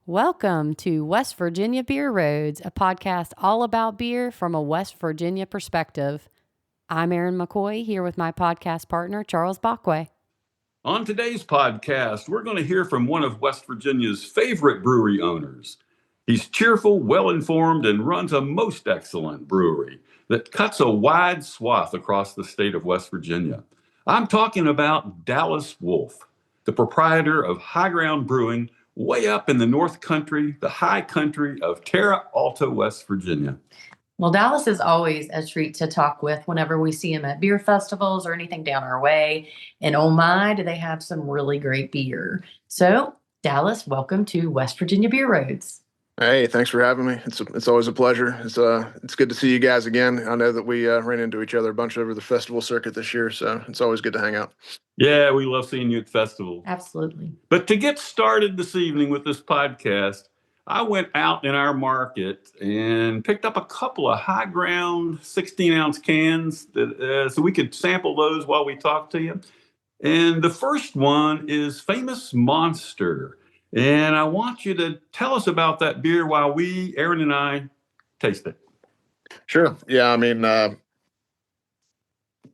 Welcome to West Virginia Beer Roads, a podcast all about beer from a West Virginia perspective. I'm Erin McCoy, here with my podcast partner, Charles Backway. On today's podcast, we're going to hear from one of West Virginia's favorite brewery owners. He's cheerful, well-informed, and runs a most excellent brewery that cuts a wide swath across the state of West Virginia. I'm talking about Dallas Wolfe, the proprietor of High Ground Brewing, way up in the North Country, the high country of Terra Alta, West Virginia. Well, Dallas is always a treat to talk with whenever we see him at beer festivals or anything down our way. And oh my, do they have some really great beer. So, Dallas, welcome to West Virginia Beer Roads. Hey, thanks for having me. It's always a pleasure. It's good to see you guys again. I know that we ran into each other a bunch over the festival circuit this year, so it's always good to hang out. Yeah, we love seeing you at festivals. Absolutely. But to get started this evening with this podcast, I went out in our market and picked up a couple of High Ground 16-ounce cans so we could sample those while we talk to you. And the first one is Famous Monster. And I want you to tell us about that beer while Aaron and I, taste it. Sure. Yeah, I mean,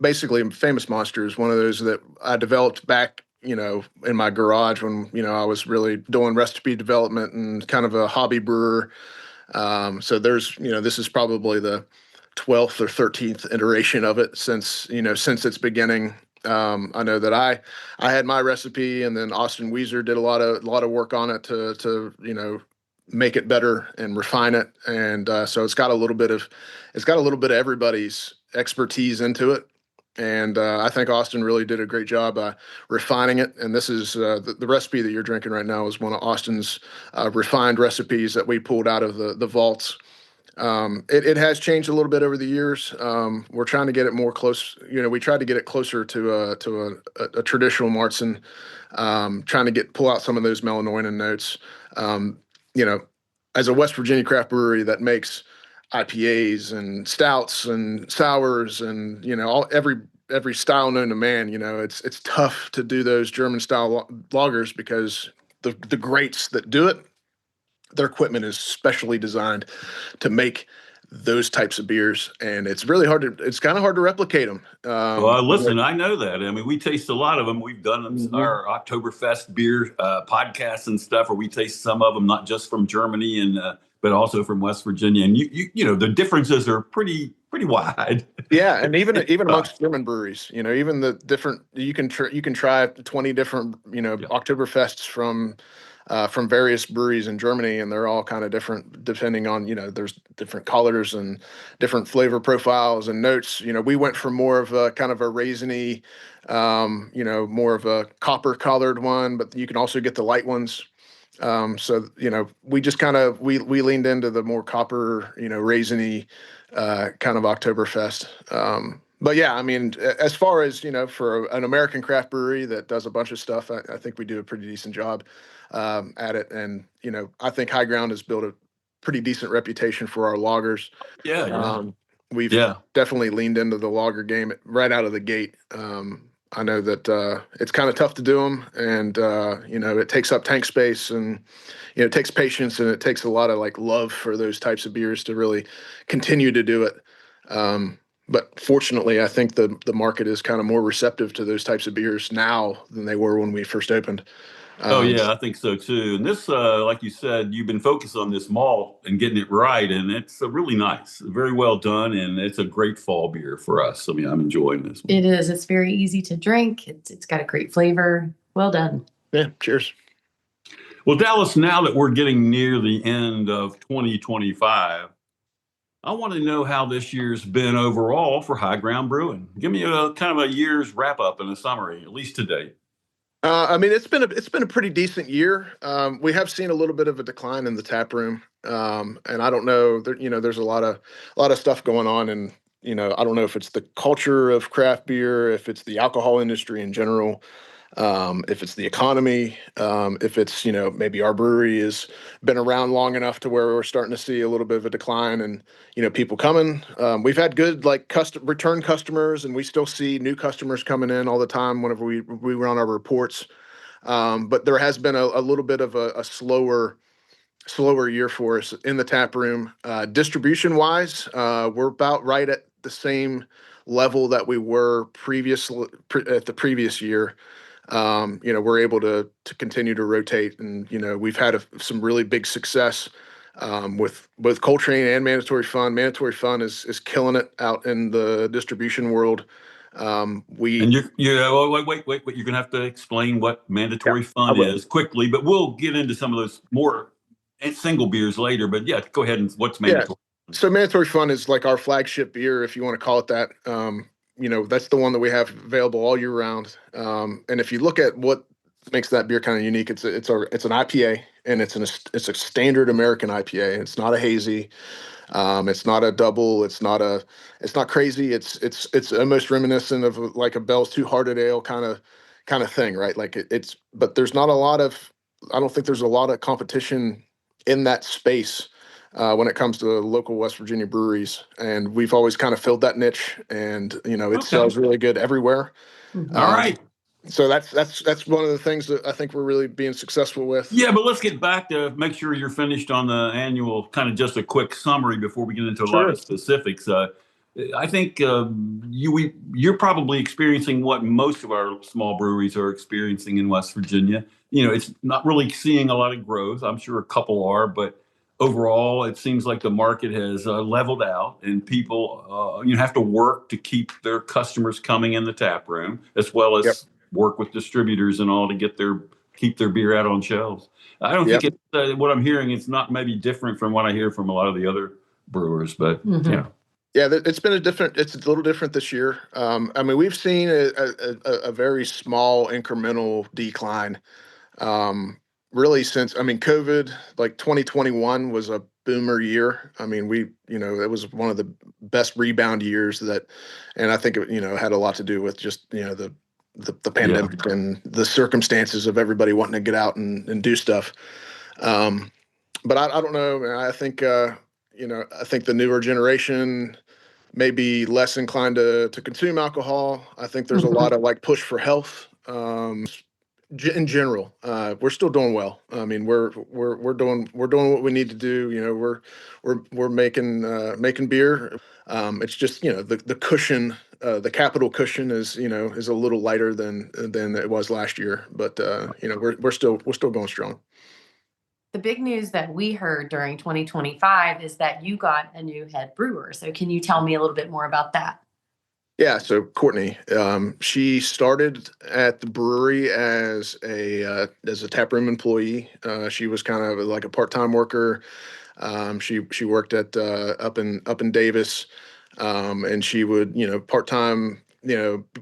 basically, Famous Monster is one of those that I developed back, in my garage when, I was really doing recipe development and kind of a hobby brewer. So there's, this is probably the 12th or 13th iteration of it since its beginning. I know that I had my recipe, and then Austin Weezer did a lot of work on it to make it better and refine it. And so it's got a little bit of everybody's expertise into it. And I think Austin really did a great job refining it. And this is the recipe that you're drinking right now is one of Austin's refined recipes that we pulled out of the vaults. It has changed a little bit over the years. We're trying to get it more close. We tried to get it closer to a traditional Marzen, trying to pull out some of those Melanoidin notes. As a West Virginia craft brewery that makes IPAs and stouts and sours and every style known to man, it's tough to do those German style lagers because the greats that do it, their equipment is specially designed to make those types of beers, and it's kind of hard to replicate them. Listen, I know that. I mean, we taste a lot of them. We've done our Oktoberfest beer podcasts and stuff, where we taste some of them, not just from Germany but also from West Virginia. And the differences are pretty wide. Yeah, and even amongst German breweries, even the different you can try 20 different Oktoberfests from various breweries in Germany, and they're all kind of different depending on, there's different colors and different flavor profiles and notes. We went from more of a kind of a raisiny, more of a copper colored one, but you can also get the light ones. So, we just we leaned into the more copper, raisiny kind of Oktoberfest. But yeah, I mean, as far as, for an American craft brewery that does a bunch of stuff, I think we do a pretty decent job at it. And, I think High Ground has built a pretty decent reputation for our lagers. Yeah. We've definitely leaned into the lager game right out of the gate. I know that it's kind of tough to do them, and, it takes up tank space, and, it takes patience, and it takes a lot of love for those types of beers to really continue to do it. But fortunately, I think the market is kind of more receptive to those types of beers now than they were when we first opened. I think so too. And this, like you said, you've been focused on this malt and getting it right, and it's really nice, very well done, and it's a great fall beer for us. I mean, I'm enjoying this one. It is. It's very easy to drink. It's got a great flavor. Well done. Yeah. Cheers. Well, Dallas, now that we're getting near the end of 2025, I want to know how this year's been overall for High Ground Brewing. Give me a kind of a year's wrap up and a summary, at least to date. I mean, it's been a pretty decent year. We have seen a little bit of a decline in the tap room, and I don't know. There's a lot of stuff going on, and I don't know if it's the culture of craft beer, if it's the alcohol industry in general, if it's the economy, if it's maybe our brewery has been around long enough to where we're starting to see a little bit of a decline, and people coming. We've had good return customers, and we still see new customers coming in all the time whenever we run our reports. But there has been a little bit of a slower slower year for us in the tap room. Distribution wise, we're about right at the same level that we were at the previous year. We're able to continue to rotate, and we've had some really big success with both Coltrane and Mandatory Fun. Mandatory Fun is killing it out in the distribution world. And wait. You're going to have to explain what Yeah, mandatory I fun will. is quickly, but we'll get into some of those more single beers later. But yeah, go ahead and what's Yeah. mandatory? So Mandatory Fun is like our flagship beer, if you want to call it that. That's the one that we have available all year round. And if you look at what makes that beer kind of unique, it's an IPA, and it's a standard American IPA. It's not a hazy. It's not a double. It's not crazy. It's almost reminiscent of like a Bell's Two Hearted Ale kind of thing, right? Like but there's not a lot of, I don't think there's a lot of competition in that space when it comes to local West Virginia breweries, and we've always kind of filled that niche, and it Okay. sells really good everywhere. Mhm. All Um, right. so that's one of the things that I think we're really being successful with. Yeah, but let's get back to make sure you're finished on the annual, kind of just a quick summary before we get into a lot Sure. of specifics. I think you're probably experiencing what most of our small breweries are experiencing in West Virginia. It's not really seeing a lot of growth. I'm sure a couple are, but overall, it seems like the market has leveled out, and people have to work to keep their customers coming in the tap room, as well Yep. as work with distributors and all to keep their beer out on shelves. I don't think Yep. it's what I'm hearing. It's not maybe different from what I hear from a lot of the other brewers, but Mhm. Yeah, it's a little different this year. I mean, we've seen a very small incremental decline, really since, I mean, COVID, like 2021 was a boomer year. I mean, it was one of the best rebound years and I think it had a lot to do with just, the yeah. pandemic and the circumstances of everybody wanting to get out and do stuff. Um, but I don't know, man. I think the newer generation may be less inclined to consume alcohol. I think there's a Mhm. lot of like push for health. In general, we're still doing well. I mean, we're doing what we need to do. We're making beer. It's just the cushion, the capital cushion is a little lighter than it was last year. But we're still going strong. The big news that we heard during 2025 is that you got a new head brewer. So can you tell me a little bit more about that? Yeah, so Courtney, she started at the brewery as a taproom employee. She was kind of like a part-time worker. She worked at up in Davis, and she would part-time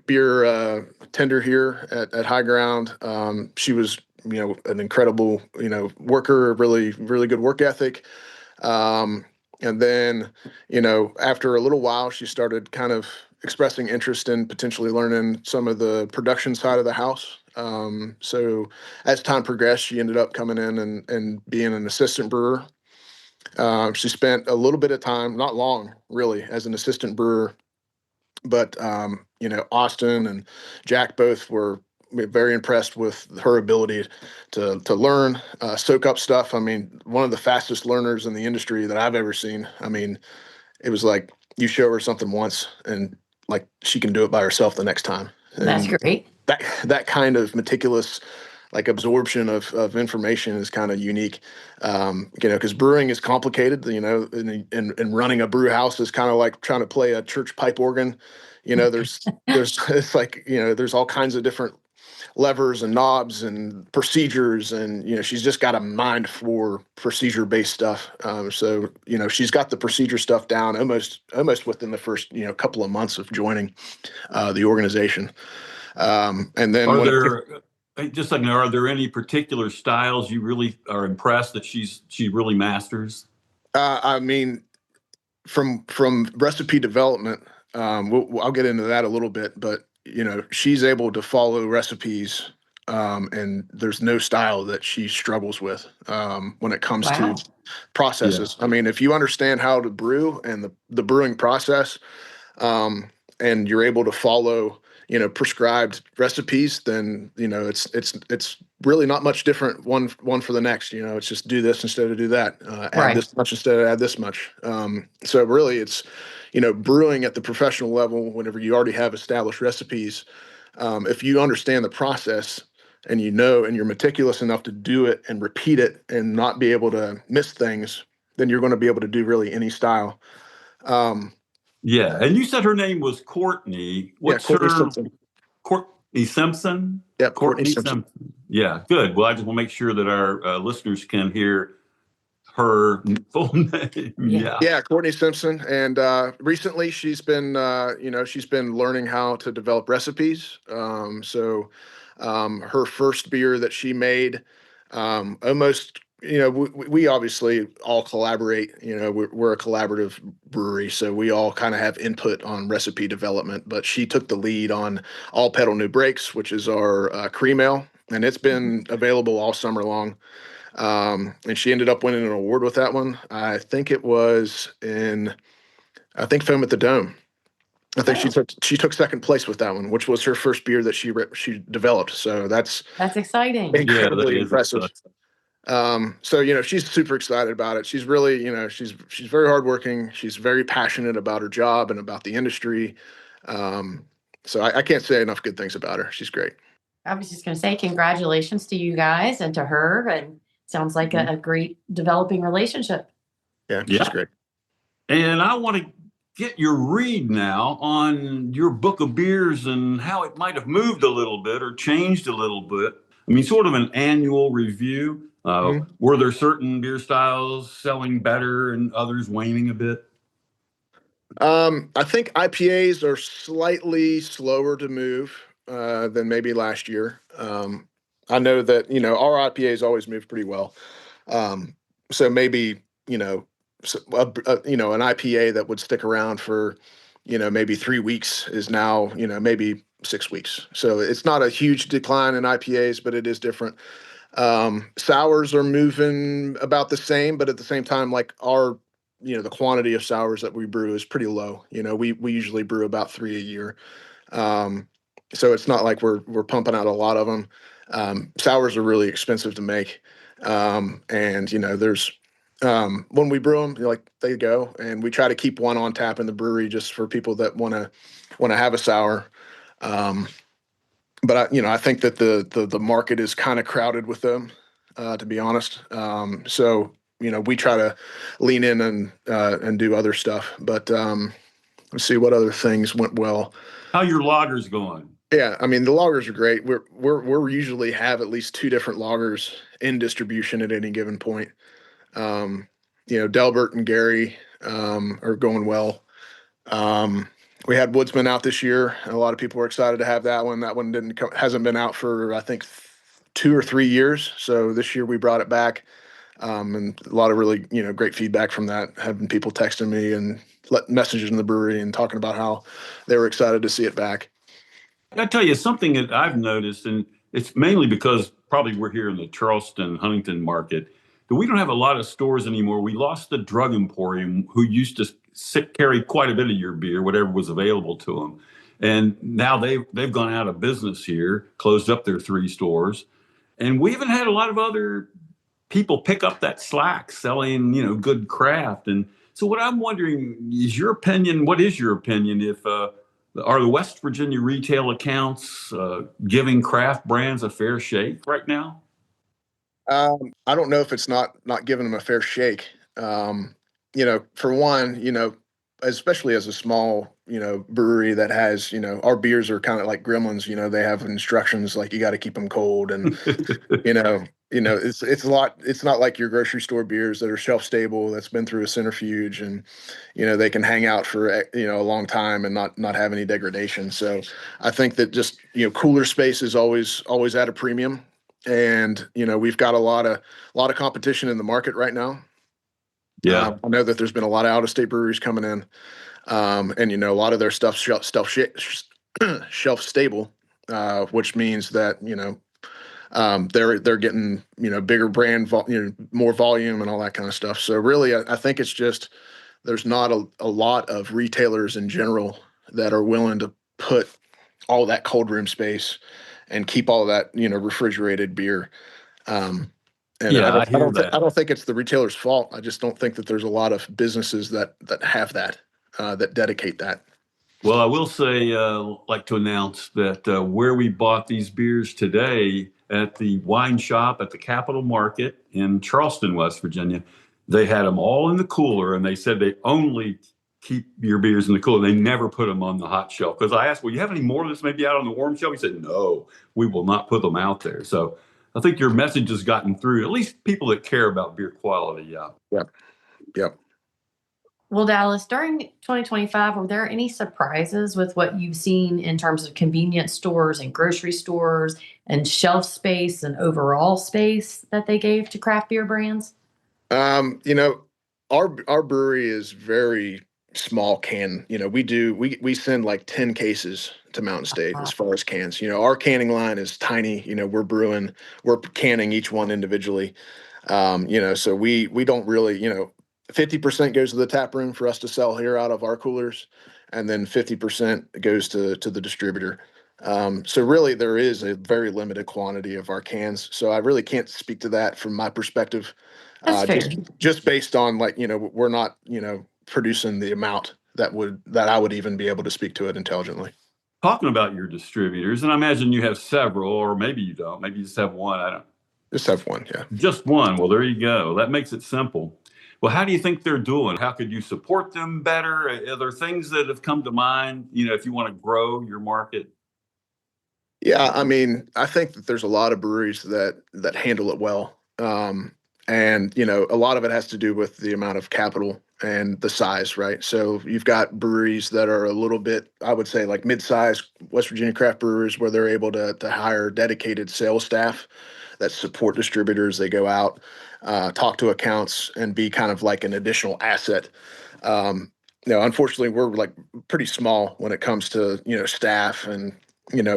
beer tender here at High Ground. She was an incredible worker, really really good work ethic. And then, after a little while, she started kind of expressing interest in potentially learning some of the production side of the house. So as time progressed, she ended up coming in and being an assistant brewer. She spent a little bit of time, not long really, as an assistant brewer, but Austin and Jack both were very impressed with her ability to learn, soak up stuff. I mean, one of the fastest learners in the industry that I've ever seen. I mean, it was like you show her something once and like she can do it by herself the next time. That's And great. that kind of meticulous like absorption of information is kind of unique. Because brewing is complicated, and running a brew house is kind of like trying to play a church pipe organ. There's it's like, there's all kinds of different levers and knobs and procedures, and she's just got a mind for procedure based stuff. So she's got the procedure stuff down almost within the first couple of months of joining the organization. And then Are when it there just like are there any particular styles you really are impressed that she really masters? I mean, from recipe development, I'll get into that a little bit, but she's able to follow recipes, and there's no style that she struggles with when it comes to Wow. Yeah. processes. I mean, if you understand how to brew and the brewing process, and you're able to follow prescribed recipes, then, it's really not much different one for the next. It's just do this instead of do that, add Right. this much instead of add this much. So really it's, brewing at the professional level, whenever you already have established recipes, if you understand the process and and you're meticulous enough to do it and repeat it and not be able to miss things, then you're going to be able to do really any style. Um, Yeah, and you said her name was Courtney. yeah, What's Courtney her Simpson. Courtney Simpson? Yep, Courtney Courtney Simpson. Simpson. Yeah, good. Well, I just want to make sure that our listeners can hear her full name. Yeah. Yeah. Yeah, Courtney Simpson, and recently she's been learning how to develop recipes. Her first beer that she made, almost, we obviously all collaborate. We're a collaborative brewery, so we all kind of have input on recipe development. But she took the lead on All Pedal New Breaks, which is our cream ale, and it's been available all summer long. And she ended up winning an award with that one. I think Foam at the Dome. I think Oh, she took second place with that one, which was her first beer that she developed. So that's that's exciting. Yeah, that incredibly is impressive. exciting. So she's super excited about it. She's really, she's very hardworking. She's very passionate about her job and about the industry. Um, so I can't say enough good things about her. She's great. I was just going to say congratulations to you guys and to her. And sounds like Mhm. a great developing relationship. Yeah, she's Yeah. great. And I want to get your read now on your book of beers and how it might have moved a little bit or changed a little bit. I mean, sort of an annual review. Mhm. Were there certain beer styles selling better and others waning a bit? I think IPAs are slightly slower to move than maybe last year. I know that our IPAs always move pretty well. Um, so maybe an IPA that would stick around for maybe 3 weeks is now maybe 6 weeks. So it's not a huge decline in IPAs, but it is different. Sours are moving about the same, but at the same time, like the quantity of sours that we brew is pretty low. We usually brew about 3 a year. Um, so it's not like we're pumping out a lot of them. Sours are really expensive to make. And there's when we brew them, like they go, and we try to keep one on tap in the brewery just for people that want to have a sour. Um, but I think that the market is kind of crowded with them, to be honest. So we try to lean in and do other stuff. But let's see what other things went well. How your lagers going? Yeah, I mean the loggers are great. We're usually have at least two different loggers in distribution at any given point. Um, Delbert and Gary are going well. Um, we had Woodsman out this year. And a lot of people were excited to have that one. That one hasn't been out for I think 2 or 3 years. So this year we brought it back, and a lot of really great feedback from that. Having people texting me and messages in the brewery and talking about how they were excited to see it back. I tell you something that I've noticed, and it's mainly because probably we're here in the Charleston, Huntington market, that we don't have a lot of stores anymore. We lost the Drug Emporium, who used to carry quite a bit of your beer, whatever was available to them. And now they've gone out of business here, closed up their 3 stores. And we haven't had a lot of other people pick up that slack selling, good craft. And so what I'm wondering is what is your opinion if are the West Virginia retail accounts giving craft brands a fair shake right now? I don't know if it's not giving them a fair shake. For one, especially as a small, brewery that has, our beers are kind of like gremlins. They have instructions like you got to keep them cold, and you know, it's a lot. It's not like your grocery store beers that are shelf stable that's been through a centrifuge, and they can hang out for a long time and not have any degradation. So I think that just cooler space is always at a premium, and we've got a lot of competition in the market right now. Yeah. I know that there's been a lot of out of state breweries coming in, and a lot of their stuff shelf stable, which means that they're getting bigger more volume and all that kind of stuff. So really, I think it's just there's not a lot of retailers in general that are willing to put all that cold room space and keep all that, refrigerated beer. Um, and Yeah, I hear I that. don't think it's the retailer's fault. I just don't think that there's a lot of businesses that have that, that dedicate that. Well, I will say, like to announce that where we bought these beers today at the wine shop at the Capitol Market in Charleston, West Virginia, they had them all in the cooler, and they said they only keep your beers in the cooler. They never put them on the hot shelf. Because I asked, well, you have any more of this maybe out on the warm shelf? He said, no, we will not put them out there. So I think your message has gotten through, at least people that care about beer quality. Yeah. Yep. Yep. Well, Dallas, during 2025, were there any surprises with what you've seen in terms of convenience stores and grocery stores and shelf space and overall space that they gave to craft beer brands? You know, our brewery is very small can. We send like 10 cases to Mountain State Uh, as far as cans. Our canning line is tiny. We're canning each one individually. So we don't really, 50% goes to the tap room for us to sell here out of our coolers, and then 50% goes to the distributor. So really there is a very limited quantity of our cans. So I really can't speak to that from my perspective. That's fair. Just based on, like, we're not, producing the amount that I would even be able to speak to it intelligently. Talking about your distributors, and I imagine you have several, or maybe you don't. Maybe you just have one. I don't. Just have one, yeah. Just one. Well, there you go. That makes it simple. Well, how do you think they're doing? How could you support them better? Are there things that have come to mind, if you want to grow your market? Yeah, I mean, I think that there's a lot of breweries that handle it well. And a lot of it has to do with the amount of capital and the size, right? So you've got breweries that are a little bit, I would say, like mid-sized West Virginia craft brewers, where they're able to hire dedicated sales staff that support distributors. They go out, talk to accounts, and be kind of like an additional asset. Unfortunately, we're like pretty small when it comes to staff and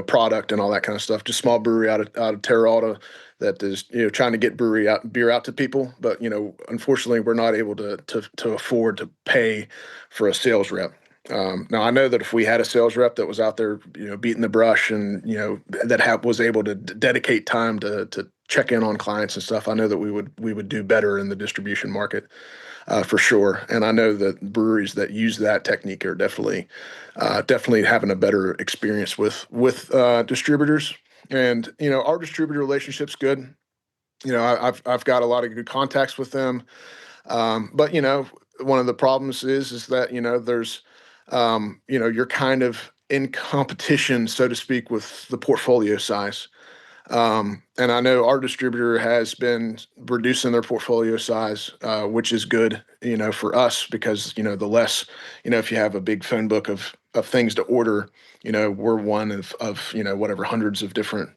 product and all that kind of stuff. Just small brewery out of Terra Alta that is trying to get beer out to people. But unfortunately, we're not able to afford to pay for a sales rep. Now I know that if we had a sales rep that was out there, beating the brush, and was able to dedicate time to check in on clients and stuff, I know that we would do better in the distribution market, for sure. And I know that breweries that use that technique are definitely having a better experience with distributors. And our distributor relationship's good. I've got a lot of good contacts with them. But one of the problems is that there's you're kind of in competition, so to speak, with the portfolio size. And I know our distributor has been reducing their portfolio size, which is good, for us, because, the less, if you have a big phone book of things to order, we're one of whatever, hundreds of different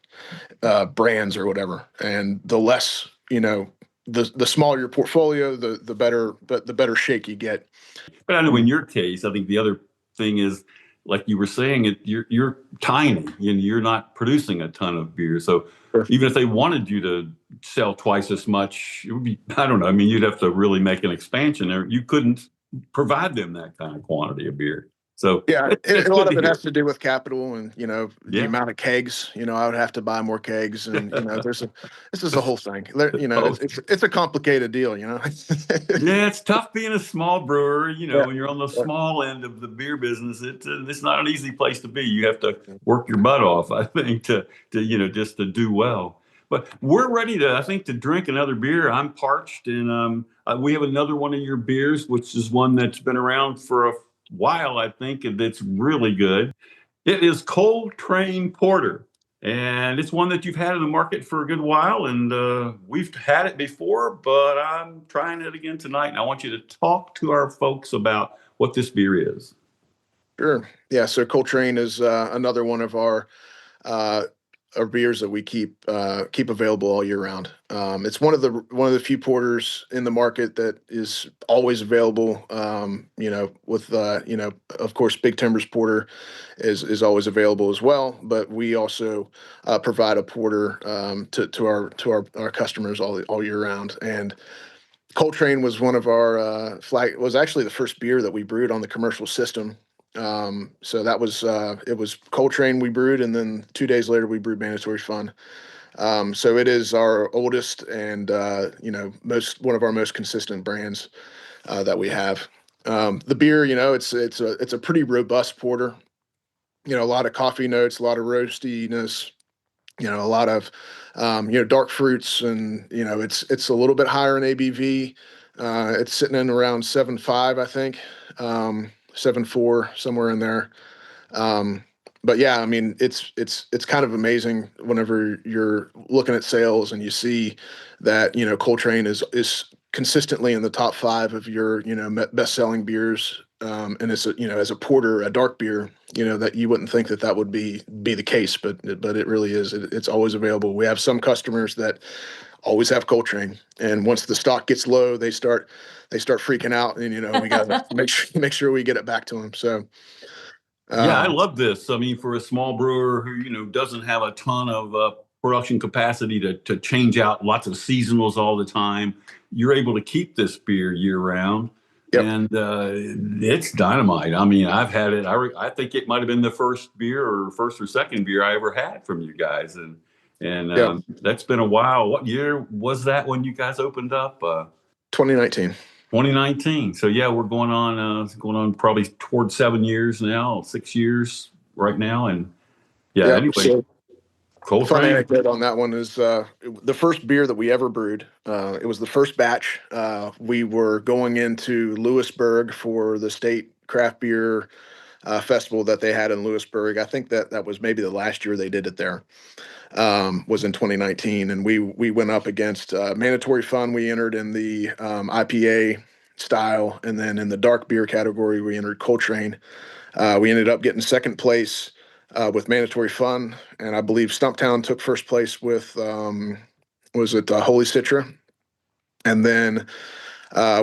brands or whatever. And the less, the smaller your portfolio, the better, but the better shake you get. But I know in your case, I think the other thing is, like you were saying, you're tiny and you're not producing a ton of beer. So Sure. even if they wanted you to sell twice as much, it would be, I don't know. I mean, you'd have to really make an expansion there. You couldn't provide them that kind of quantity of beer. So Yeah, that's a good lot to of it hear. has to do with capital and the Yeah. amount of kegs. I would have to buy more kegs, and this is a whole thing. Oh, It's a complicated deal. yeah, it's tough being a small brewer. Yeah. When you're on the small end of the beer business, it's not an easy place to be. You have to work your butt off, I think, to just to do well. But we're ready to, I think, to drink another beer. I'm parched, and we have another one of your beers, which is one that's been around for a while, I think, and it's really good. It is Cold Train Porter, and it's one that you've had in the market for a good while, and we've had it before, but I'm trying it again tonight, and I want you to talk to our folks about what this beer is. Sure. Yeah. So Coltrane is another one of uh, our beers that we keep available all year round. It's one of the few porters in the market that is always available. With of course, Big Timbers Porter is always available as well. But we also provide a porter to our customers all year round. And Coltrane was one of our was actually the first beer that we brewed on the commercial system. So that was it was Coltrane we brewed, and then 2 days later we brewed Mandatory Fun. So it is our oldest and most one of our most consistent brands that we have. The beer, it's a pretty robust porter. A lot of coffee notes, a lot of roastiness, a lot of dark fruits, and it's a little bit higher in ABV. It's sitting in around 7.5, I think, 7.4, somewhere in there. But yeah, I mean, it's kind of amazing whenever you're looking at sales and you see that Coltrane is consistently in the top five of your best selling beers. And it's as a porter, a dark beer, that you wouldn't think that would be the case, but it really is. It's always available. We have some customers that always have Coltrane, and once the stock gets low, they start freaking out, and we got to make sure we get it back to them. So. Yeah, I Um, love this. I mean, for a small brewer who, doesn't have a ton of production capacity to change out lots of seasonals all the time, you're able to keep this beer year round. yep. And it's dynamite. I mean, I've had it. I think it might have been the first beer or first or second beer I ever had from you guys. And Yep. that's been a while. What year was that when you guys opened up? 2019. 2019. So yeah, we're going on probably toward 7 years now, 6 years right now. And yeah, Yep. anyway, So fun Coltrane. anecdote on that one is the first beer that we ever brewed. It was the first batch. We were going into Lewisburg for the state craft beer festival that they had in Lewisburg. I think that was maybe the last year they did it there. Was in 2019, and we went up against Mandatory Fun. We entered in the IPA style, and then in the dark beer category, we entered Coltrane. We ended up getting second place with Mandatory Fun, and I believe Stumptown took first place with was it Holy Citra, and then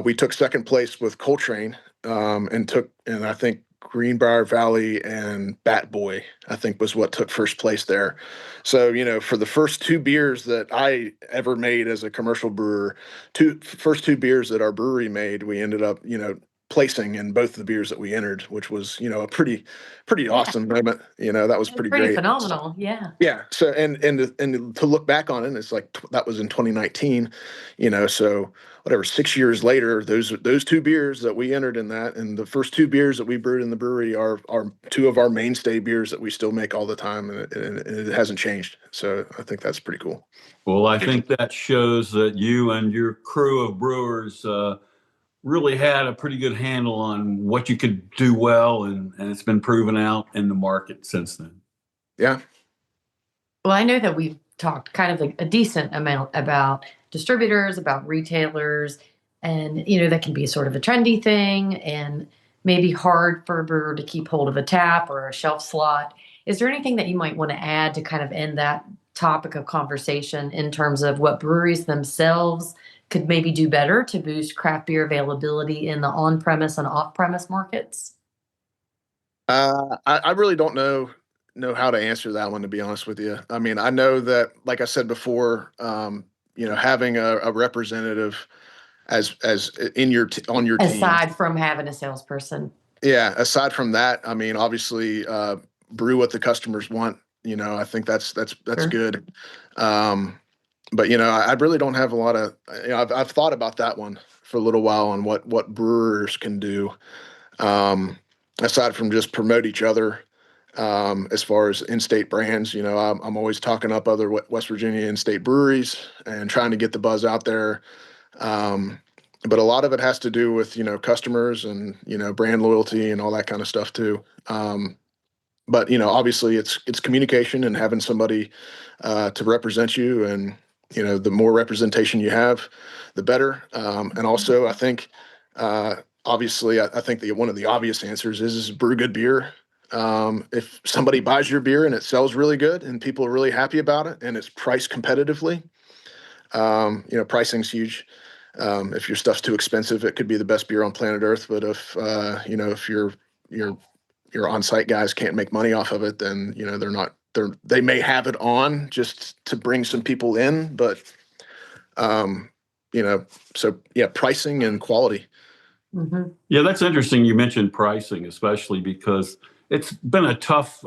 we took second place with Coltrane, and I think Greenbrier Valley and Bat Boy, I think, was what took first place there. So, for the first two beers that I ever made as a commercial brewer, first two beers that our brewery made, we ended up, placing in both the beers that we entered, which was, a pretty Yeah, awesome moment. That was that's pretty pretty great. phenomenal. Yeah. Yeah. So and to look back on it, it's like that was in 2019. So whatever, 6 years later, those two beers that we entered in that, and the first two beers that we brewed in the brewery are two of our mainstay beers that we still make all the time, and it hasn't changed. So I think that's pretty cool. Well, I think that shows that you and your crew of brewers really had a pretty good handle on what you could do well, and it's been proven out in the market since then. Yeah. Well, I know that we've talked kind of a decent amount about distributors, about retailers, and that can be sort of a trendy thing and maybe hard for a brewer to keep hold of a tap or a shelf slot. Is there anything that you might want to add to kind of end that topic of conversation in terms of what breweries themselves could maybe do better to boost craft beer availability in the on-premise and off-premise markets? I really don't know how to answer that one, to be honest with you. I mean, I know that, like I said before, having a representative as in on your team. Aside from having a salesperson. Yeah. Aside from that, I mean, obviously, brew what the customers want. I think that's Sure. good. But I really don't have a lot of. I've thought about that one for a little while on what brewers can do, aside from just promote each other. As far as in-state brands, I'm always talking up other West Virginia in-state breweries and trying to get the buzz out there. But a lot of it has to do with customers and brand loyalty and all that kind of stuff too. But obviously it's communication and having somebody to represent you, and the more representation you have, the better. And also, I think obviously, I think one of the obvious answers is brew good beer. If somebody buys your beer and it sells really good and people are really happy about it and it's priced competitively, pricing's huge. If your stuff's too expensive, it could be the best beer on planet Earth. But if your on-site guys can't make money off of it, then they may have it on just to bring some people in, but um, so yeah, pricing and quality. Yeah, that's interesting. You mentioned pricing, especially because it's been a tough,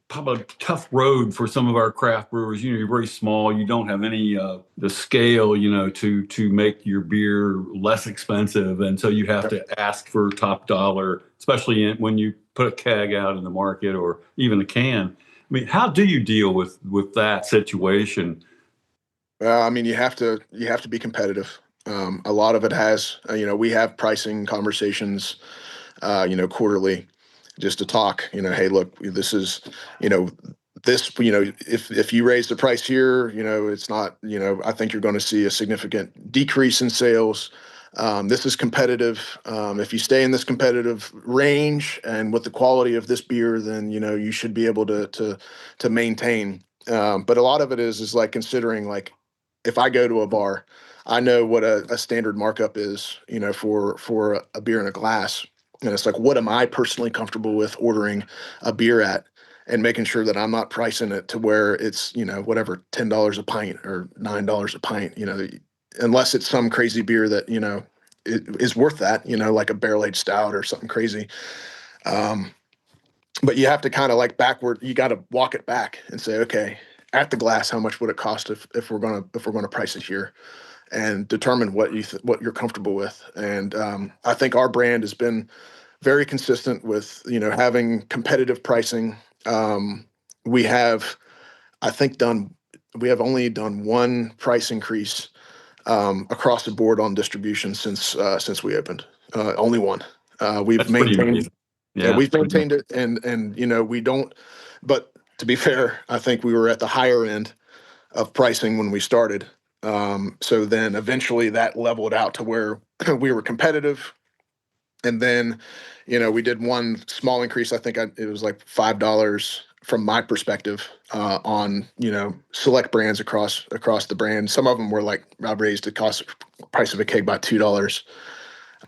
probably tough road for some of our craft brewers. You're very small. You don't have any the scale, to make your beer less expensive, and so you have to ask for top dollar, especially when you put a keg out in the market or even a can. I mean, how do you deal with that situation? I mean, you have to be competitive. A lot of it has, we have pricing conversations, quarterly, just to talk. Hey, look, this is, you know, if you raise the price here, it's not, I think you're going to see a significant decrease in sales. This is competitive. If you stay in this competitive range and with the quality of this beer, then you should be able to maintain. But a lot of it is like considering, like, if I go to a bar, I know what a standard markup is, for a beer in a glass. And it's like, what am I personally comfortable with ordering a beer at, and making sure that I'm not pricing it to where it's, whatever, $10 a pint or $9 a pint, unless it's some crazy beer that, it is worth that, like a barrel aged stout or something crazy. Um, but you have to kind of, like, backward, you got to walk it back and say, okay, at the glass, how much would it cost if we're gonna price it here, and determine what you're comfortable with. And I think our brand has been very consistent with, having competitive pricing. Um, we have, I think, we have only done one price increase across the board on distribution since we opened. Only one. We've That's pretty maintained amazing. Yeah. we've maintained it, and we don't. But to be fair, I think we were at the higher end of pricing when we started. So then eventually that leveled out to where we were competitive. And then, we did one small increase. I think it was like $5 from my perspective, on, select brands across the brand. Some of them were like, I raised the price of a keg by $2.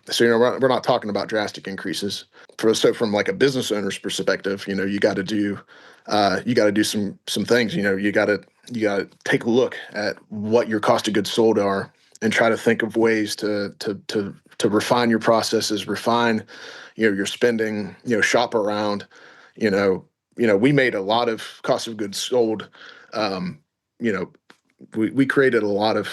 So, we're not talking about drastic increases. So from, like, a business owner's perspective, you got to do some things. You got to take a look at what your cost of goods sold are, and try to think of ways to refine your processes, refine, your spending, shop around. We made a lot of cost of goods sold. Um, you know, we created a lot of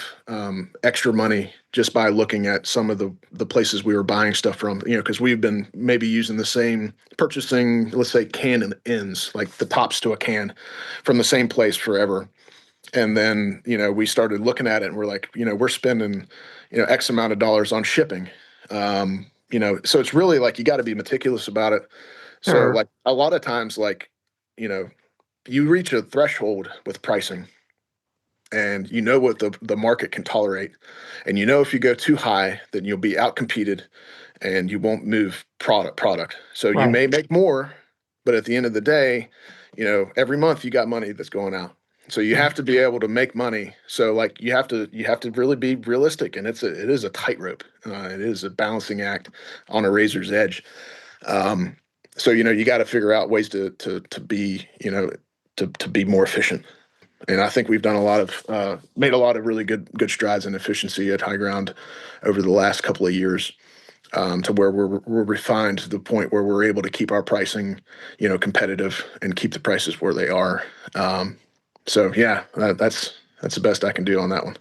extra money just by looking at some of the places we were buying stuff from, because we've been maybe using the same, purchasing, let's say, can and ends, like the tops to a can, from the same place forever. And then, we started looking at it, and we're like, we're spending, X amount of dollars on shipping. So it's really like, you got to be meticulous about it. So, Sure. like, a lot of times, like, you know, you reach a threshold with pricing, and you know what the market can tolerate. And if you go too high, then you'll be outcompeted, and you won't move product. So you Right. may make more, but at the end of the day, every month you got money that's going out. So you Yeah. have to be able to make money. So, like, you have to really be realistic, and it is a tightrope. It is a balancing act on a razor's edge. Um, so you got to figure out ways to be, to be more efficient. And I think we've done made a lot of really good strides in efficiency at High Ground over the last couple of years, to where we're refined to the point where we're able to keep our pricing, competitive, and keep the prices where they are. So yeah, that's the best I can do on that one.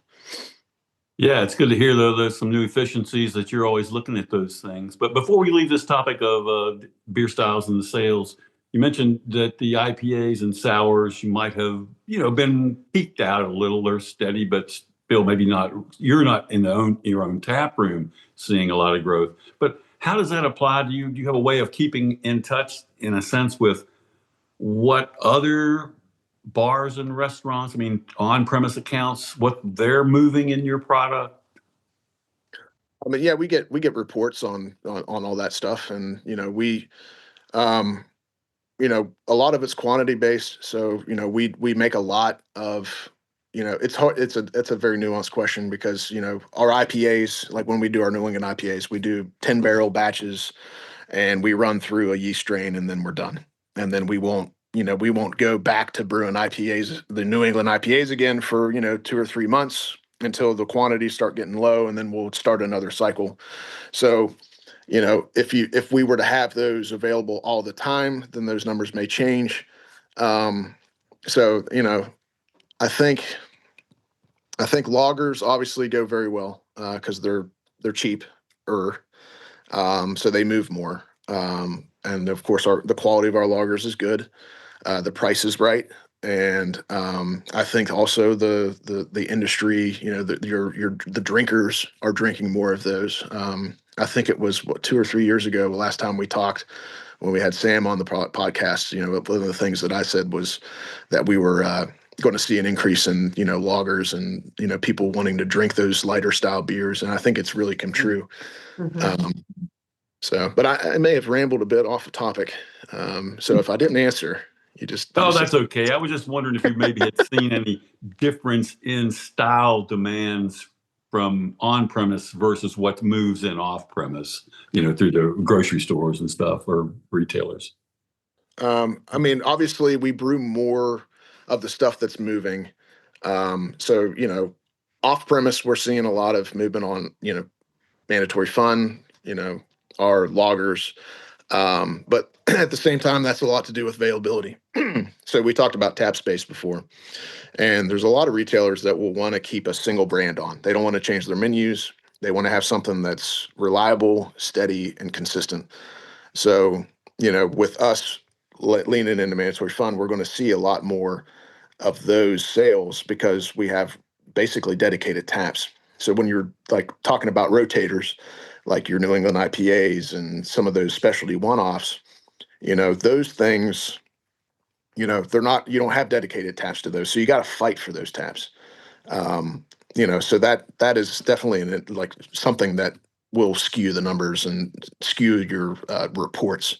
Yeah, it's good to hear, though, there's some new efficiencies that you're always looking at those things. But before we leave this topic of beer styles and the sales, you mentioned that the IPAs and sours, you might have, been peaked out a little or steady, but still maybe not. You're not in your own tap room seeing a lot of growth. But how does that apply to you? Do you have a way of keeping in touch, in a sense, with what other bars and restaurants, I mean, on-premise accounts, what they're moving in your product? I mean, yeah, we get reports on all that stuff, and um, a lot of it's quantity based. So we make a lot of, it's hard. It's a very nuanced question, because our IPAs, like when we do our New England IPAs, we do 10-barrel batches, and we run through a yeast strain, and then we're done. And then we won't go back to brewing IPAs, the New England IPAs, again for 2 or 3 months. until the quantities start getting low, and then we'll start another cycle. So, if we were to have those available all the time, then those numbers may change. Um, so, I think I think loggers obviously go very well because they're cheap, or so they move more. And of course, the quality of our loggers is good. The price is right, and I think also the industry, the drinkers are drinking more of those. I think it was 2 or 3 years ago, the last time we talked, when we had Sam on the podcast. One of the things that I said was that we were going to see an increase in loggers, and people wanting to drink those lighter style beers, and I think it's really come true. Mhm. Um, but I may have rambled a bit off the topic. So if I didn't answer, you Oh, just that's okay. I was just wondering if you maybe had seen any difference in style demands from on-premise versus what moves in off-premise, through the grocery stores and stuff, or retailers. I mean, obviously, we brew more of the stuff that's moving. So, off premise, we're seeing a lot of movement on, mandatory fun, our loggers. But at the same time, that's a lot to do with availability. So, we talked about tap space before, and there's a lot of retailers that will want to keep a single brand on. They don't want to change their menus. They want to have something that's reliable, steady, and consistent. So, with us leaning into mandatory fund, we're going to see a lot more of those sales because we have basically dedicated taps. So when you're like talking about rotators, like your New England IPAs and some of those specialty one-offs, those things, they're not, you don't have dedicated taps to those. So you got to fight for those taps. So that is definitely like something that will skew the numbers and skew your reports.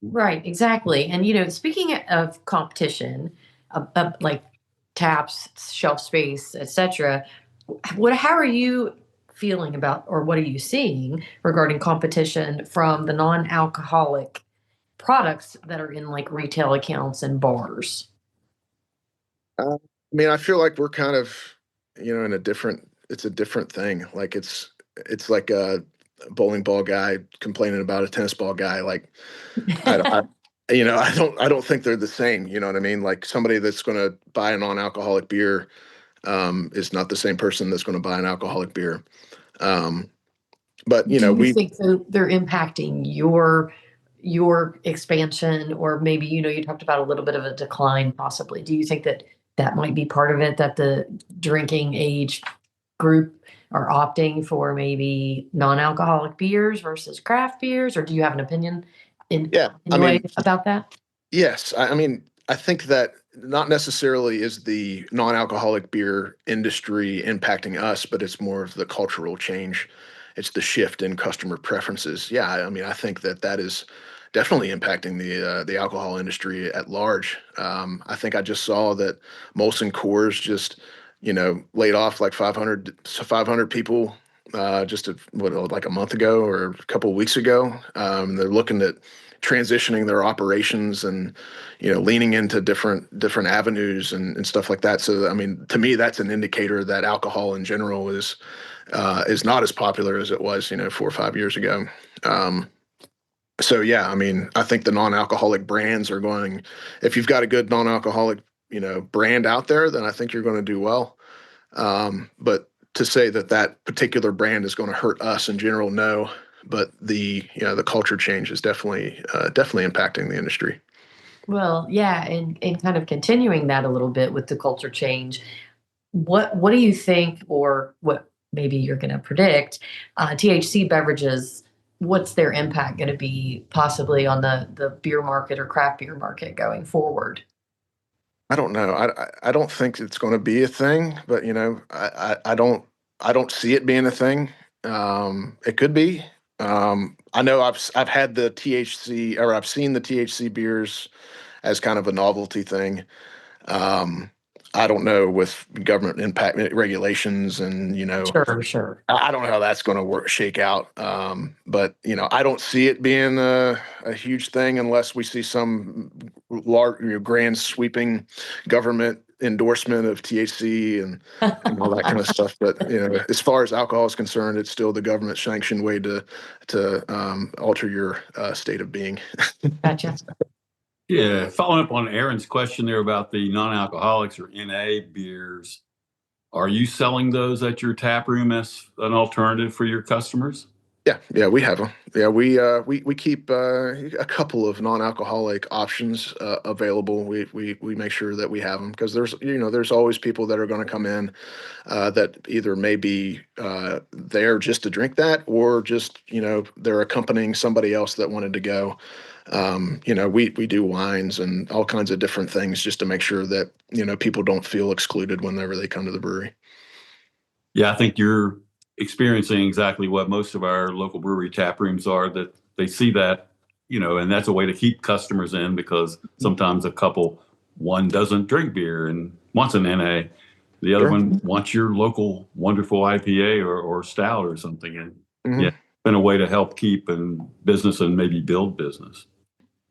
Right, exactly. And speaking of competition, like taps, shelf space, etc., how are you feeling about, or what are you seeing regarding competition from the non-alcoholic products that are in like retail accounts and bars? I mean, I feel like we're kind of, in it's a different thing. Like it's like a bowling ball guy complaining about a tennis ball guy. Like I I don't think they're the same. You know what I mean? Like somebody that's going to buy a non-alcoholic beer is not the same person that's going to buy an alcoholic beer. Um, but Do you we think they're impacting your expansion, or maybe you talked about a little bit of a decline possibly? Do you think that that might be part of it, that the drinking age group are opting for maybe non-alcoholic beers versus craft beers, or do you have an opinion in yeah, I any way mean, about that? yes, I mean, I think that not necessarily is the non-alcoholic beer industry impacting us, but it's more of the cultural change. It's the shift in customer preferences. Yeah, I mean, I think that is definitely impacting the alcohol industry at large. I think I just saw that Molson Coors just, laid off like 500 people just like a month ago or a couple of weeks ago. They're looking at transitioning their operations and leaning into different avenues and stuff like that. So I mean, to me, that's an indicator that alcohol in general is not as popular as it was 4 or 5 years ago. um, so yeah, I mean, I think the non-alcoholic brands are going, if you've got a good non-alcoholic brand out there, then I think you're going to do well. But to say that that particular brand is going to hurt us in general, no. But the culture change is definitely impacting the industry. Well, yeah, and kind of continuing that a little bit with the culture change. What do you think, or what maybe you're going to predict? THC beverages, what's their impact going to be possibly on the beer market or craft beer market going forward? I don't know. I don't think it's going to be a thing, but I don't see it being a thing. It could be. I know I've had the THC, or I've seen the THC beers as kind of a novelty thing. Um, I don't know with government impact regulations and, Sure. I don't know how that's going to shake out. But I don't see it being a huge thing unless we see some large, grand sweeping government endorsement of THC and all that kind of stuff. But as far as alcohol is concerned, it's still the government sanctioned way to alter your state of being. Gotcha. Yeah, following up on Aaron's question there about the non-alcoholics or NA beers, are you selling those at your tap room as an alternative for your customers? Yeah, we have them. Yeah, we keep a couple of non-alcoholic options available. We make sure that we have them because there's always people that are going to come in that either may be there just to drink that or just they're accompanying somebody else that wanted to go. We do wines and all kinds of different things just to make sure that people don't feel excluded whenever they come to the brewery. Yeah, I think you're experiencing exactly what most of our local brewery tap rooms are, that they see that, and that's a way to keep customers in because sometimes one doesn't drink beer and wants an NA. The other Sure. one wants your local wonderful IPA or stout or something. And yeah, Mhm. it's been a way to help keep in business and maybe build business.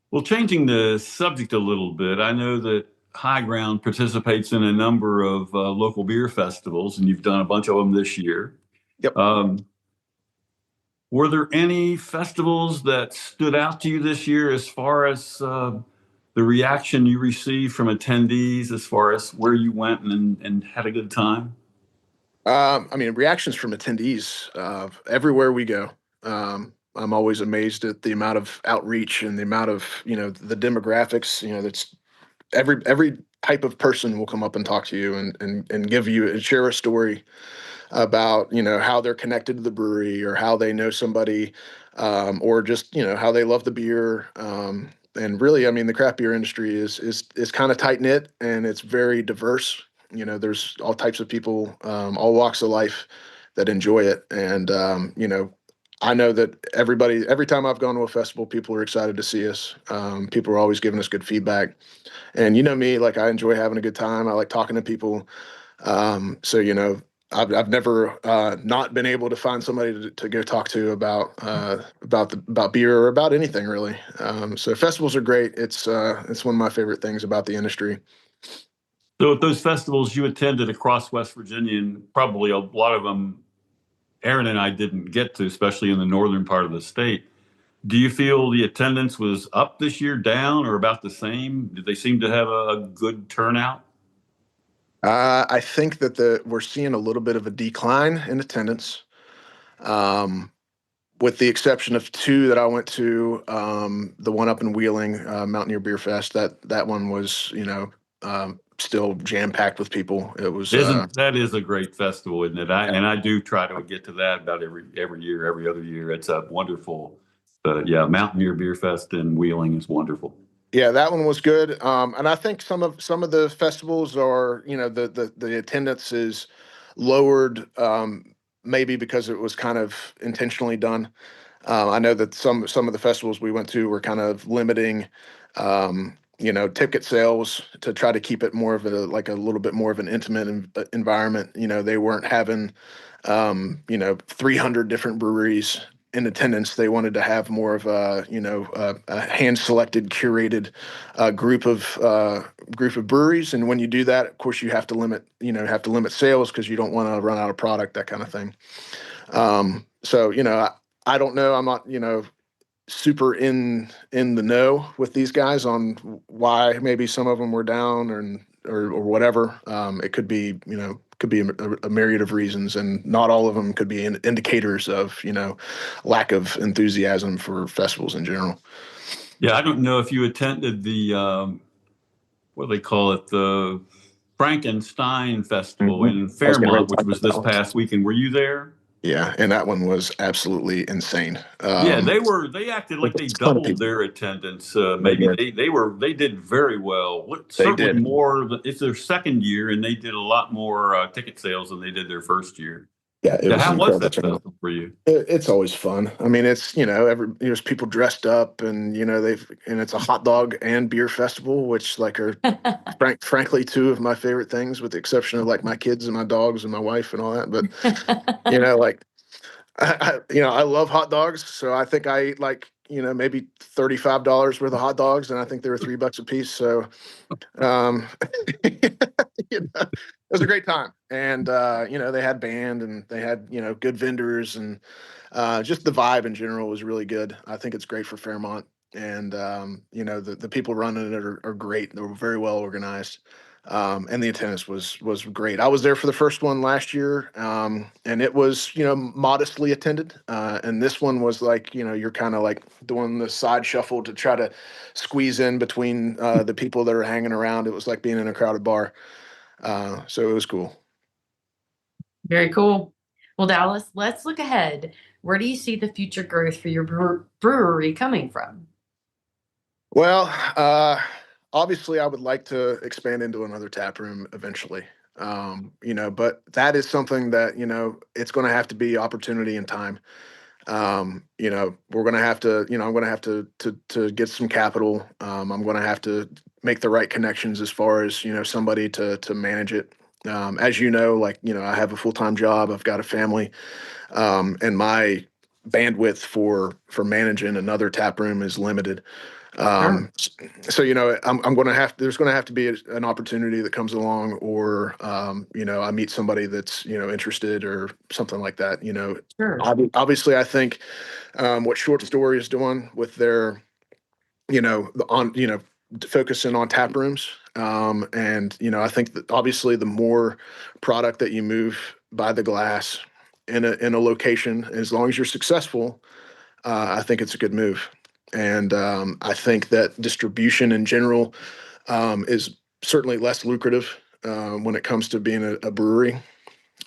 Well, changing the subject a little bit, I know that High Ground participates in a number of local beer festivals, and you've done a bunch of them this year. Yep. Were there any festivals that stood out to you this year as far as the reaction you received from attendees, as far as where you went and had a good time? Reactions from attendees everywhere we go. I'm always amazed at the amount of outreach and the amount of the demographics. That's every type of person will come up and talk to you and give you and share a story about how they're connected to the brewery or how they know somebody, or just how they love the beer. And really, the craft beer industry is kind of tight knit and it's very diverse. There's all types of people, all walks of life that enjoy it. And I know that every time I've gone to a festival, people are excited to see us. People are always giving us good feedback. And me, like I enjoy having a good time. I like talking to people. So I've never not been able to find somebody to go talk to about beer or about anything really. So festivals are great. It's one of my favorite things about the industry. So at those festivals you attended across West Virginia, and probably a lot of them Aaron and I didn't get to, especially in the northern part of the state. Do you feel the attendance was up this year, down, or about the same? Did they seem to have a good turnout? I think that we're seeing a little bit of a decline in attendance, um, with the exception of two that I went to. The one up in Wheeling, Mountaineer Beer Fest. That one was, still jam packed with people. It was. Isn't that is a great festival, isn't it? I do try to get to that about every year, every other year. It's a wonderful, yeah, Mountaineer Beer Fest in Wheeling is wonderful. Yeah, that one was good. And I think some of the festivals are, the attendance is lowered, maybe because it was kind of intentionally done. I know that some of the festivals we went to were kind of limiting, ticket sales to try to keep it more of a little bit more of an intimate environment. They weren't having 300 different breweries in attendance. They wanted to have more of a hand-selected, curated group of breweries. And when you do that, of course, you have to limit sales because you don't want to run out of product, that kind of thing. So I don't know. I'm not super in the know with these guys on why maybe some of them were down or whatever. It could be a myriad of reasons, and not all of them could be indicators of lack of enthusiasm for festivals in general. Yeah, I don't know if you attended the what do they call it, the Frankenstein Festival Mhm. in I was getting ready Fairmont, to which talk was about that this one. past weekend. Were you there? Yeah, and that one was absolutely insane. Yeah, they acted like they A ton of doubled people. their attendance. They Maybe did. they did very well. They Certainly did. more. It's their second year, and they did a lot more ticket sales than they did their first year. Yeah, it Yeah, was how was incredible. that festival for you? It's always fun. I mean, it's, there's people dressed up, and and it's a hot dog and beer festival, which like are frankly two of my favorite things, with the exception of like my kids and my dogs and my wife and all that. But like I love hot dogs, so I think I ate like maybe $35 worth of hot dogs, and I think they were $3 a piece. So um, it was a great time, and they had band, and they had good vendors, and just the vibe in general was really good. I think it's great for Fairmont, and the people running it are great. They're very well organized, and the attendance was great. I was there for the first one last year, and it was modestly attended. And this one was like you're kind of like doing the side shuffle to try to squeeze in between the people that are hanging around. It was like being in a crowded bar, so it was cool. Very cool. Well, Dallas, let's look ahead. Where do you see the future growth for your brewery coming from? Well, obviously, I would like to expand into another tap room eventually. But that is something that it's going to have to be opportunity and time. We're going to have to, I'm going to have to get some capital. I'm going to have to make the right connections as far as somebody to manage it. As like I have a full-time job. I've got a family, and my bandwidth for managing another tap room is limited. Sure. Um, so I'm going to there's going to have to be an opportunity that comes along, or I meet somebody that's interested or something like that. Sure. Obviously, I think what Short Story is doing with their on focusing on tap rooms, and I think that obviously the more product that you move by the glass in a location, as long as you're successful, I think it's a good move. And I think that distribution in general is certainly less lucrative when it comes to being a brewery.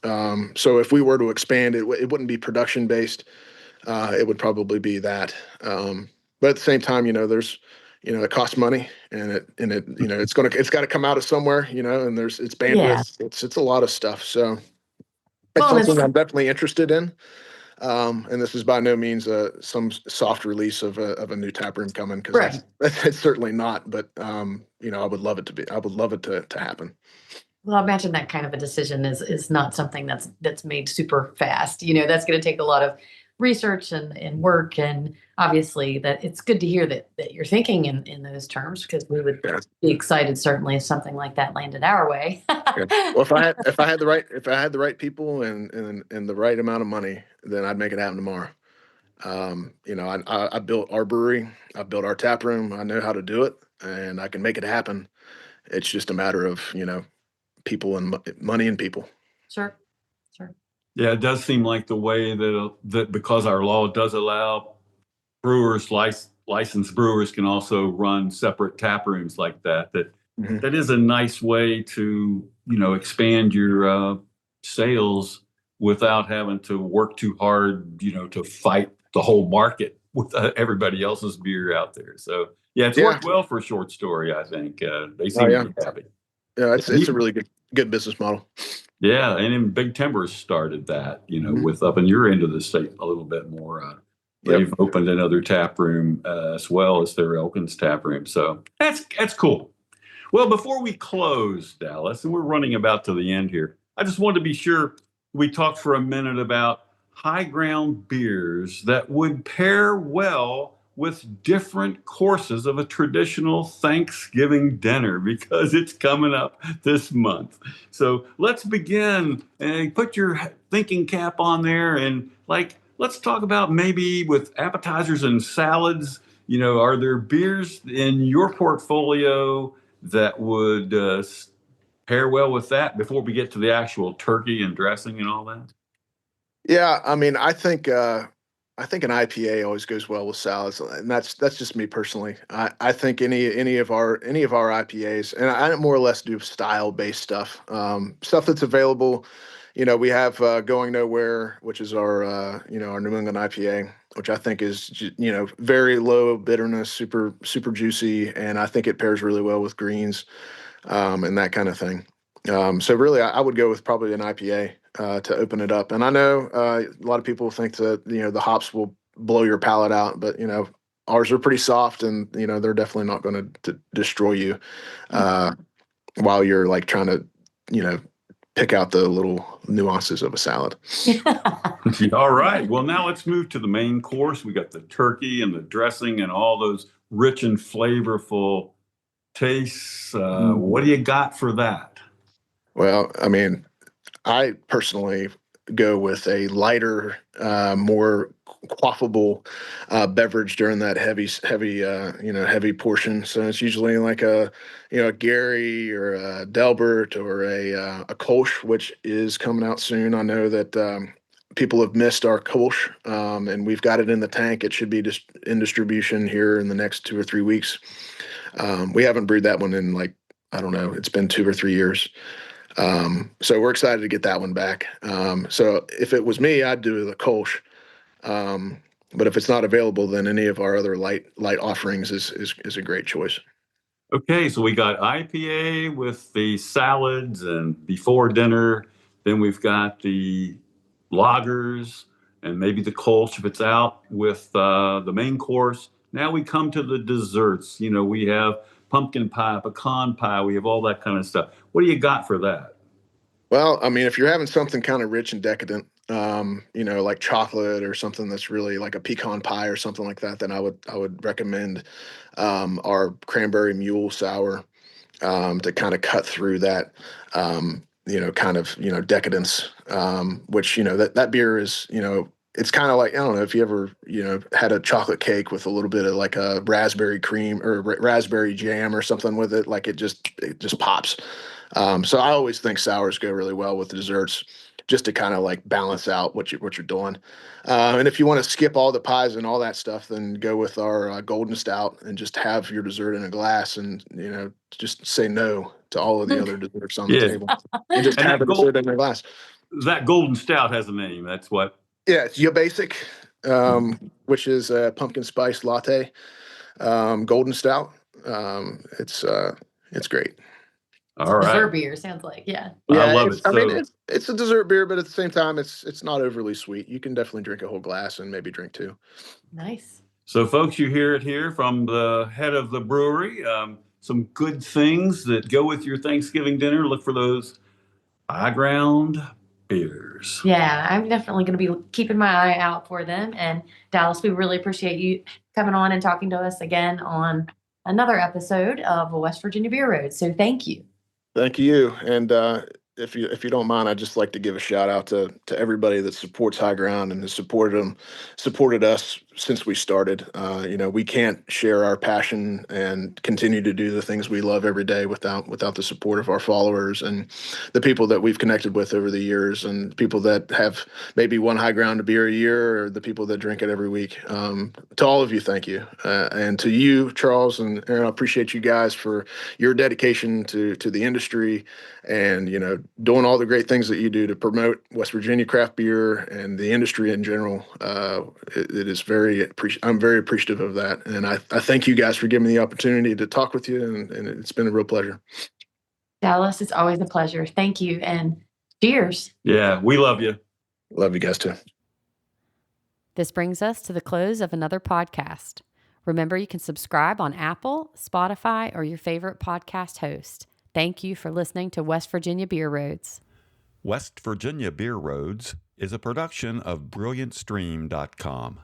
So if we were to expand, it wouldn't be production based. It would probably be that. But at the same time, there's, it costs money, and it's got to come out of somewhere, and it's Yeah. bandwidth, it's a lot of stuff. So it's Well, and something it's I'm definitely interested in. And this is by no means some soft release of a new tap room coming, because right. that's certainly not. But I would love it to be. I would love it to happen. Well, I imagine that kind of a decision is not something that's made super fast. That's going to take a lot of research and work, and obviously that it's good to hear that you're thinking in those terms, because we would Yeah. be excited certainly if something like that landed our way. Yeah. Well, if I had the right people and the right amount of money, then I'd make it happen tomorrow. I built our brewery. I built our tap room. I know how to do it, and I can make it happen. It's just a matter of people and money and people. Sure. Sure. Yeah, it does seem like the way that because our law does allow brewers, licensed brewers can also run separate tap rooms like that. Mhm. That is a nice way to expand your sales without having to work too hard, to fight the whole market with everybody else's beer out there. So yeah, it's Yeah. worked well for Short Story. I think they Oh seem to yeah. be happy. Yeah. And It's a really good business model. yeah, and then Big Timbers started that, Mhm. with up in your end of the state a little bit more. Yep. They've opened another tap room as well as their Elkins tap room. So that's cool. Well, before we close, Dallas, and we're running about to the end here, I just wanted to be sure we talked for a minute about high ground beers that would pair well with different courses of a traditional Thanksgiving dinner, because it's coming up this month. So let's begin and put your thinking cap on there, and let's talk about maybe with appetizers and salads. Are there beers in your portfolio that would pair well with that before we get to the actual turkey and dressing and all that? Yeah, I mean, I think an IPA always goes well with salads, and that's just me personally. I think any of our IPAs, and I more or less do style based stuff, stuff that's available. We have Going Nowhere, which is our New England IPA, which I think is very low bitterness, super juicy, and I think it pairs really well with greens, and that kind of thing. So really, I would go with probably an IPA. to open it up. And I know a lot of people think that the hops will blow your palate out, but ours are pretty soft, and they're definitely not going to destroy you while you're like trying to pick out the little nuances of a salad. All right. Well, now let's move to the main course. We got the turkey and the dressing and all those rich and flavorful tastes. What do you got for that? Well, I mean, I personally go with a lighter, more quaffable beverage during that heavy portion. So it's usually like a Gary or a Delbert or a Kolsch, which is coming out soon. I know that people have missed our Kolsch, and we've got it in the tank. It should be just in distribution here in the next 2 or 3 weeks. We haven't brewed that one in I don't know, it's been 2 or 3 years. So we're excited to get that one back. So if it was me, I'd do the Kolsch. But if it's not available, then any of our other light offerings is a great choice. Okay, so we got IPA with the salads and before dinner. Then we've got the lagers and maybe the Kolsch if it's out with the main course. Now we come to the desserts. We have pumpkin pie, pecan pie. We have all that kind of stuff. What do you got for that? Well, I mean, if you're having something kind of rich and decadent, like chocolate or something that's really like a pecan pie or something like that, then I would recommend our cranberry mule sour to kind of cut through that, decadence, which that beer is, it's kind of like, I don't know if you ever had a chocolate cake with a little bit of like a raspberry cream or raspberry jam or something with it, like it just pops. So I always think sours go really well with the desserts, just to kind of like balance out what you're doing. And if you want to skip all the pies and all that stuff, then go with our golden stout and just have your dessert in a glass, and just say no to all of the other desserts on the table, and just have a dessert in a glass. That golden stout has a name. That's what. Yeah, it's your basic, which is a pumpkin spice latte, golden stout. It's great. All right. Dessert beer sounds like, yeah. I love it. I mean, it's a dessert beer, but at the same time, it's not overly sweet. You can definitely drink a whole glass and maybe drink 2. Nice. So, folks, you hear it here from the head of the brewery. Some good things that go with your Thanksgiving dinner. Look for those high ground beers. Yeah, I'm definitely going to be keeping my eye out for them. And Dallas, we really appreciate you coming on and talking to us again on another episode of West Virginia Beer Road. So thank you. Thank you. And if you don't mind, I'd just like to give a shout out to everybody that supports High Ground and has supported us since we started. We can't share our passion and continue to do the things we love every day without the support of our followers and the people that we've connected with over the years, and people that have maybe one High Ground beer a year, or the people that drink it every week. To all of you, thank you. And to you, Charles and Aaron, I appreciate you guys for your dedication to the industry, and doing all the great things that you do to promote West Virginia craft beer and the industry in general. It is I'm very appreciative of that, and I thank you guys for giving me the opportunity to talk with you, and it's been a real pleasure. Dallas, it's always a pleasure. Thank you, and cheers. Yeah, we love you. Love you guys too. This brings us to the close of another podcast. Remember, you can subscribe on Apple, Spotify, or your favorite podcast host. Thank you for listening to West Virginia Beer Roads. West Virginia Beer Roads is a production of BrilliantStream.com.